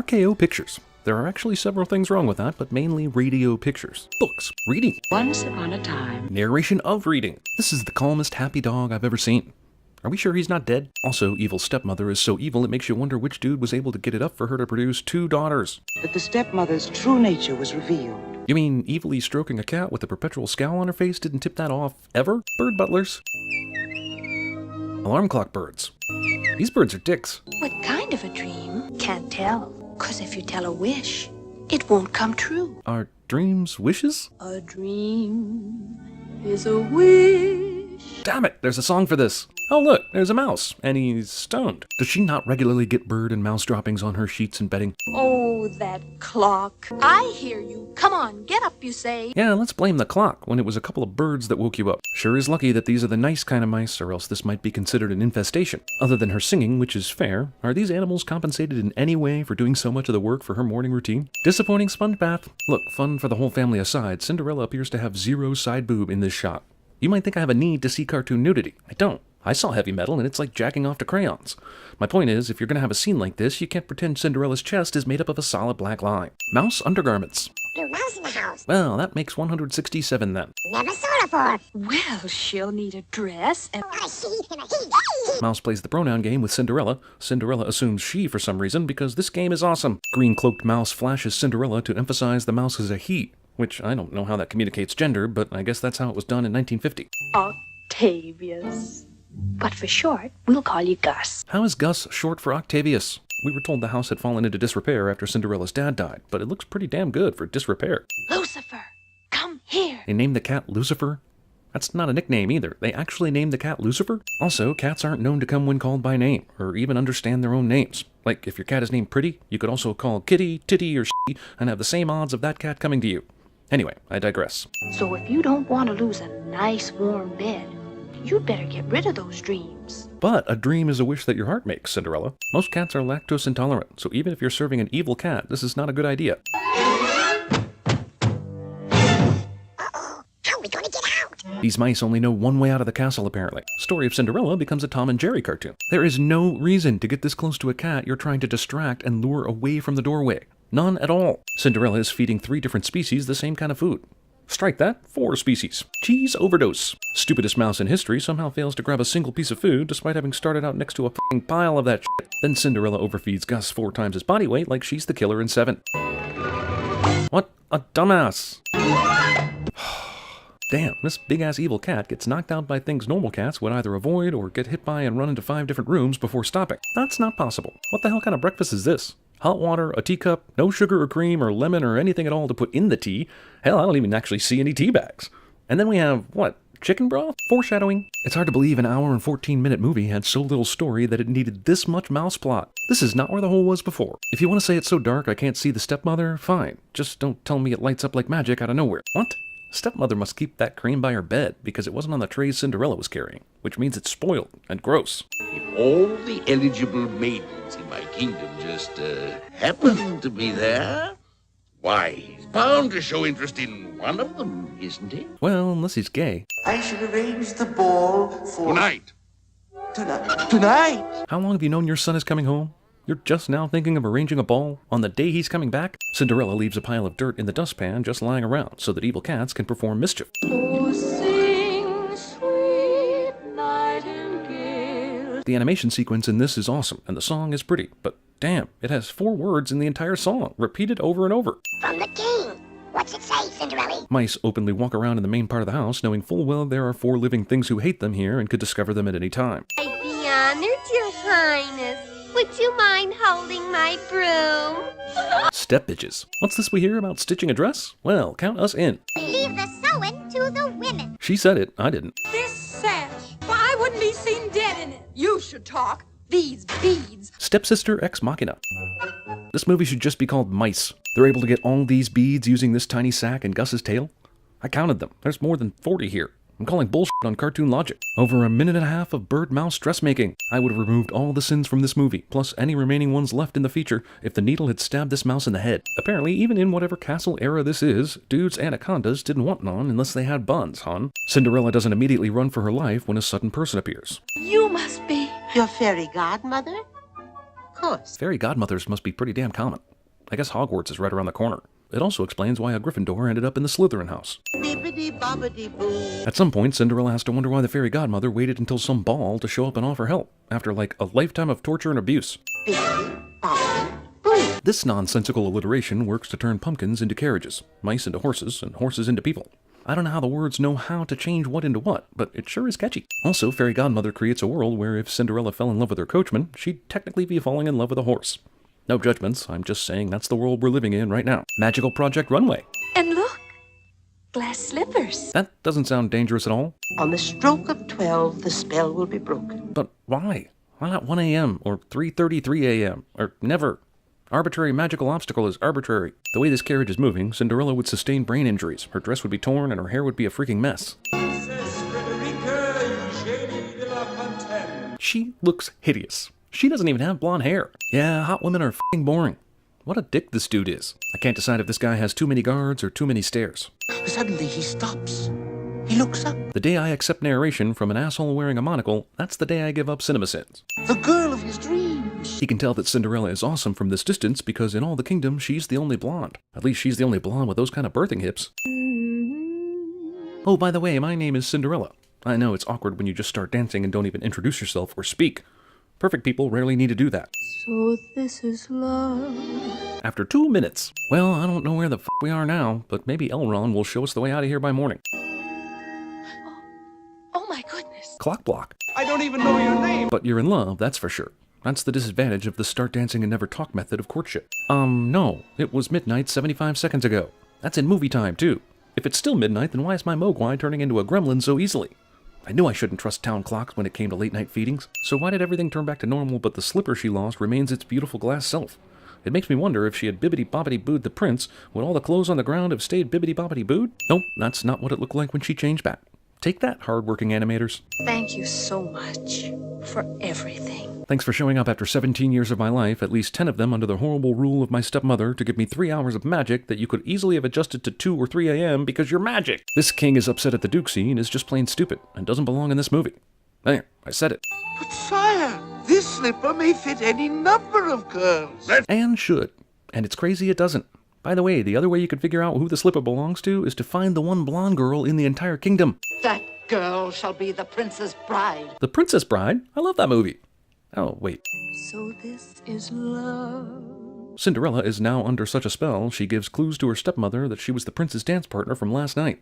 RKO Pictures. There are actually several things wrong with that, but mainly radio pictures. Books. Reading. Once upon a time. Narration of reading. This is the calmest, happy dog I've ever seen. Are we sure he's not dead? Also, Evil Stepmother is so evil it makes you wonder which dude was able to get it up for her to produce 2 daughters. But the stepmother's true nature was revealed. You mean evilly stroking a cat with a perpetual scowl on her face didn't tip that off ever? Bird butlers. Alarm clock birds. These birds are dicks. What kind of a dream? Can't tell. 'Cause if you tell a wish, it won't come true. Are dreams wishes? A dream is a wish. Damn it, there's a song for this. Oh look, there's a mouse, and he's stoned. Does she not regularly get bird and mouse droppings on her sheets and bedding? Oh, that clock. I hear you. Come on, get up, you say. Yeah, let's blame the clock when it was a couple of birds that woke you up. Sure is lucky that these are the nice kind of mice, or else this might be considered an infestation. Other than her singing, which is fair, are these animals compensated in any way for doing so much of the work for her morning routine? Disappointing sponge bath. Look, fun for the whole family aside, Cinderella appears to have 0 side boob in this shot. You might think I have a need to see cartoon nudity. I don't. I saw heavy metal and it's like jacking off to crayons. My point is, if you're going to have a scene like this, you can't pretend Cinderella's chest is made up of a solid black line. Mouse undergarments. New mouse in the house. Well, that makes 167 then. Never saw her before. Well, she'll need a dress and... A she and a he. Mouse plays the pronoun game with Cinderella. Cinderella assumes she for some reason because this game is awesome. Green-cloaked mouse flashes Cinderella to emphasize the mouse is a he, which I don't know how that communicates gender, but I guess that's how it was done in 1950. Octavius. But for short, we'll call you Gus. How is Gus short for Octavius? We were told the house had fallen into disrepair after Cinderella's dad died, but it looks pretty damn good for disrepair. Lucifer, come here. They named the cat Lucifer? That's not a nickname either. They actually named the cat Lucifer? Also, cats aren't known to come when called by name, or even understand their own names. Like, if your cat is named Pretty, you could also call Kitty, Titty, or Shitty, and have the same odds of that cat coming to you. Anyway, I digress. So if you don't want to lose a nice warm bed, you'd better get rid of those dreams. But a dream is a wish that your heart makes, Cinderella. Most cats are lactose intolerant, so even if you're serving an evil cat, this is not a good idea. Uh-oh. How are we gonna get out? These mice only know one way out of the castle, apparently. Story of Cinderella becomes a Tom and Jerry cartoon. There is no reason to get this close to a cat you're trying to distract and lure away from the doorway. None at all. Cinderella is feeding 3 different species the same kind of food. Strike that, 4 species. Cheese overdose. Stupidest mouse in history somehow fails to grab a single piece of food despite having started out next to a f***ing pile of that shit. Then Cinderella overfeeds Gus 4 times his body weight like she's the killer in 7. What a dumbass. Damn, this big-ass evil cat gets knocked out by things normal cats would either avoid or get hit by and run into 5 different rooms before stopping. That's not possible. What the hell kind of breakfast is this? Hot water, a teacup, no sugar or cream or lemon or anything at all to put in the tea. Hell, I don't even actually see any tea bags. And then we have, what, chicken broth? Foreshadowing? It's hard to believe an hour and 14-minute movie had so little story that it needed this much mouse plot. This is not where the hole was before. If you want to say it's so dark I can't see the stepmother, fine. Just don't tell me it lights up like magic out of nowhere. What? Stepmother must keep that cream by her bed because it wasn't on the trays Cinderella was carrying, which means it's spoiled and gross. If all the eligible maidens in my kingdom just happen to be there, why, he's bound to show interest in one of them, isn't he? Well, unless he's gay. I should arrange the ball for... Tonight. Tonight? How long have you known your son is coming home? You're just now thinking of arranging a ball on the day he's coming back? Cinderella leaves a pile of dirt in the dustpan just lying around so that evil cats can perform mischief. Oh, sing, sweet nightingale. The animation sequence in this is awesome, and the song is pretty, but damn, it has 4 words in the entire song, repeated over and over. From the king. What's it say, Cinderella? Mice openly walk around in the main part of the house, knowing full well there are 4 living things who hate them here and could discover them at any time. I'd be honored, Your Highness. Would you mind holding my broom? Step bitches. What's this we hear about stitching a dress? Well, count us in. Leave the sewing to the women. She said it, I didn't. This sash, I wouldn't be seen dead in it. You should talk. These beads. Stepsister Ex Machina. This movie should just be called Mice. They're able to get all these beads using this tiny sack and Gus's tail. I counted them. There's more than 40 here. I'm calling bullshit on cartoon logic. Over 1.5 minutes of bird-mouse dressmaking. I would have removed all the sins from this movie, plus any remaining ones left in the feature, if the needle had stabbed this mouse in the head. Apparently, even in whatever castle era this is, dudes' anacondas didn't want none unless they had buns, hon. Cinderella doesn't immediately run for her life when a sudden person appears. You must be... Your fairy godmother? Of course. Fairy godmothers must be pretty damn common. I guess Hogwarts is right around the corner. It also explains why a Gryffindor ended up in the Slytherin house. At some point, Cinderella has to wonder why the fairy godmother waited until some ball to show up and offer help, after like a lifetime of torture and abuse. This nonsensical alliteration works to turn pumpkins into carriages, mice into horses, and horses into people. I don't know how the words know how to change what into what, but it sure is catchy. Also, fairy godmother creates a world where if Cinderella fell in love with her coachman, she'd technically be falling in love with a horse. No judgments, I'm just saying that's the world we're living in right now. Magical Project Runway. And look, glass slippers. That doesn't sound dangerous at all. On the stroke of 12, the spell will be broken. But why? Why not 1 a.m. or 3:33 a.m. or never? Arbitrary magical obstacle is arbitrary. The way this carriage is moving, Cinderella would sustain brain injuries. Her dress would be torn and her hair would be a freaking mess. She looks hideous. She doesn't even have blonde hair. Yeah, hot women are f***ing boring. What a dick this dude is. I can't decide if this guy has too many guards or too many stairs. Suddenly he stops. He looks up. The day I accept narration from an asshole wearing a monocle, that's the day I give up CinemaSins. The girl of his dreams. He can tell that Cinderella is awesome from this distance because in all the kingdom, she's the only blonde. At least she's the only blonde with those kind of birthing hips. Oh, by the way, my name is Cinderella. I know it's awkward when you just start dancing and don't even introduce yourself or speak. Perfect people rarely need to do that. So this is love. After 2 minutes. Well, I don't know where the f*** we are now, but maybe Elrond will show us the way out of here by morning. Oh my goodness. Clock block. I don't even know your name. But you're in love, that's for sure. That's the disadvantage of the start dancing and never talk method of courtship. No. It was midnight 75 seconds ago. That's in movie time, too. If it's still midnight, then why is my Mogwai turning into a gremlin so easily? I knew I shouldn't trust town clocks when it came to late-night feedings, so why did everything turn back to normal but the slipper she lost remains its beautiful glass self? It makes me wonder if she had bibbidi-bobbidi-booed the prince, would all the clothes on the ground have stayed bibbidi-bobbidi-booed? Nope, that's not what it looked like when she changed back. Take that, hard-working animators. Thank you so much for everything. Thanks for showing up after 17 years of my life, at least 10 of them under the horrible rule of my stepmother, to give me 3 hours of magic that you could easily have adjusted to 2 or 3 a.m. because you're magic. This king is upset at the Duke scene is just plain stupid and doesn't belong in this movie. There, I said it. But sire, this slipper may fit any number of girls. And should. And it's crazy it doesn't. By the way, the other way you could figure out who the slipper belongs to is to find the one blonde girl in the entire kingdom. That girl shall be the Princess Bride. The Princess Bride? I love that movie. Oh, wait. So this is love. Cinderella is now under such a spell, she gives clues to her stepmother that she was the prince's dance partner from last night.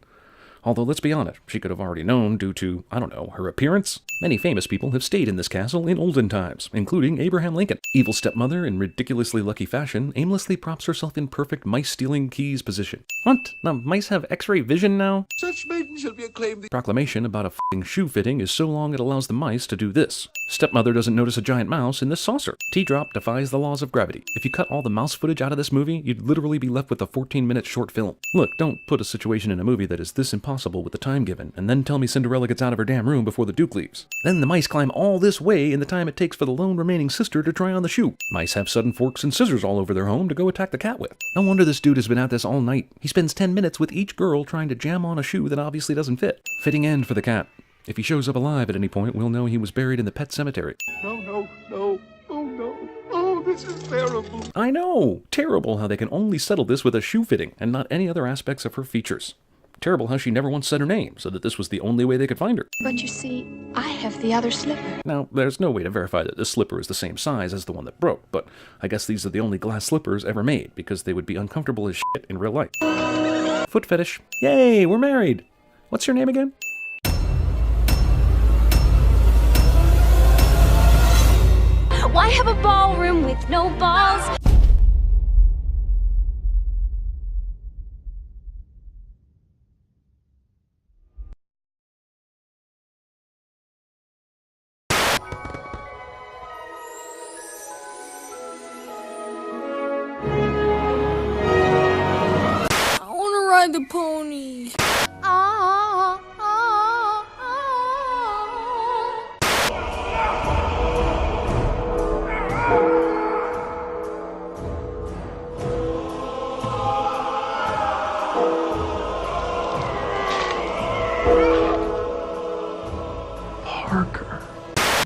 Although, let's be honest, she could have already known due to, I don't know, her appearance. Many famous people have stayed in this castle in olden times, including Abraham Lincoln. Evil stepmother, in ridiculously lucky fashion, aimlessly props herself in perfect mice-stealing keys position. What? The mice have x-ray vision now? Such maiden shall be acclaimed. Proclamation about a f***ing shoe fitting is so long it allows the mice to do this. Stepmother doesn't notice a giant mouse in this saucer. Teardrop defies the laws of gravity. If you cut all the mouse footage out of this movie, you'd literally be left with a 14-minute short film. Look, don't put a situation in a movie that is this impossible with the time given, and then tell me Cinderella gets out of her damn room before the Duke leaves. Then the mice climb all this way in the time it takes for the lone remaining sister to try on the shoe. Mice have sudden forks and scissors all over their home to go attack the cat with. No wonder this dude has been at this all night. He spends 10 minutes with each girl trying to jam on a shoe that obviously doesn't fit. Fitting end for the cat. If he shows up alive at any point, we'll know he was buried in the pet cemetery. No. Oh, no. Oh, this is terrible. I know! Terrible how they can only settle this with a shoe fitting and not any other aspects of her features. Terrible how she never once said her name, so that this was the only way they could find her. But you see, I have the other slipper. Now, there's no way to verify that this slipper is the same size as the one that broke, but I guess these are the only glass slippers ever made, because they would be uncomfortable as shit in real life. Foot fetish. Yay, we're married! What's your name again? Why have a ballroom with no balls? I want to ride the pony.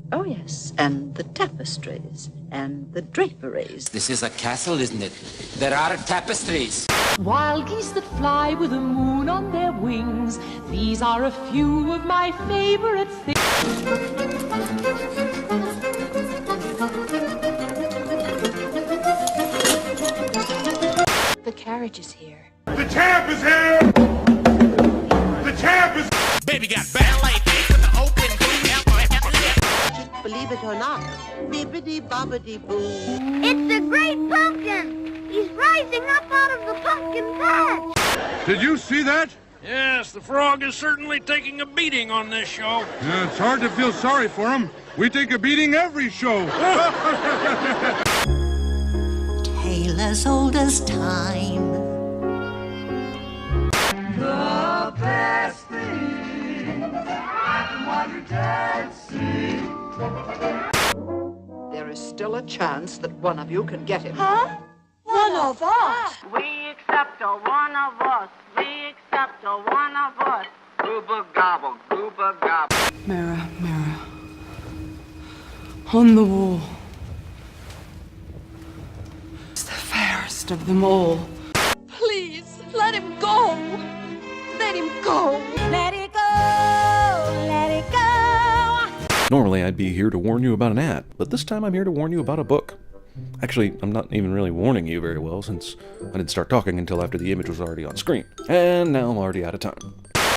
Oh yes, and the tapestries, and the draperies. This is a castle, isn't it? There are tapestries. Wild geese that fly with the moon on their wings. These are a few of my favorite things. The carriage is here. The champ is here! The champ is... Baby got ballet feet with the open Believe it or not, bibbidi-bobbidi-boo. It's the great pumpkin. He's rising up out of the pumpkin patch. Did you see that? Yes, the frog is certainly taking a beating on this show. Yeah, it's hard to feel sorry for him. We take a beating every show. Tale as old as time. The best thing I can dad see. There is still a chance that one of you can get him. Huh? One of us. We accept a one of us. We accept a one of us. Gooba gobble, gooba gobble. Mirror, mirror on the wall. It's the fairest of them all. Please, let him go. Let him go. Let it go. Let it go. Normally I'd be here to warn you about an ad, but this time I'm here to warn you about a book. Actually, I'm not even really warning you very well, since I didn't start talking until after the image was already on screen. And now I'm already out of time.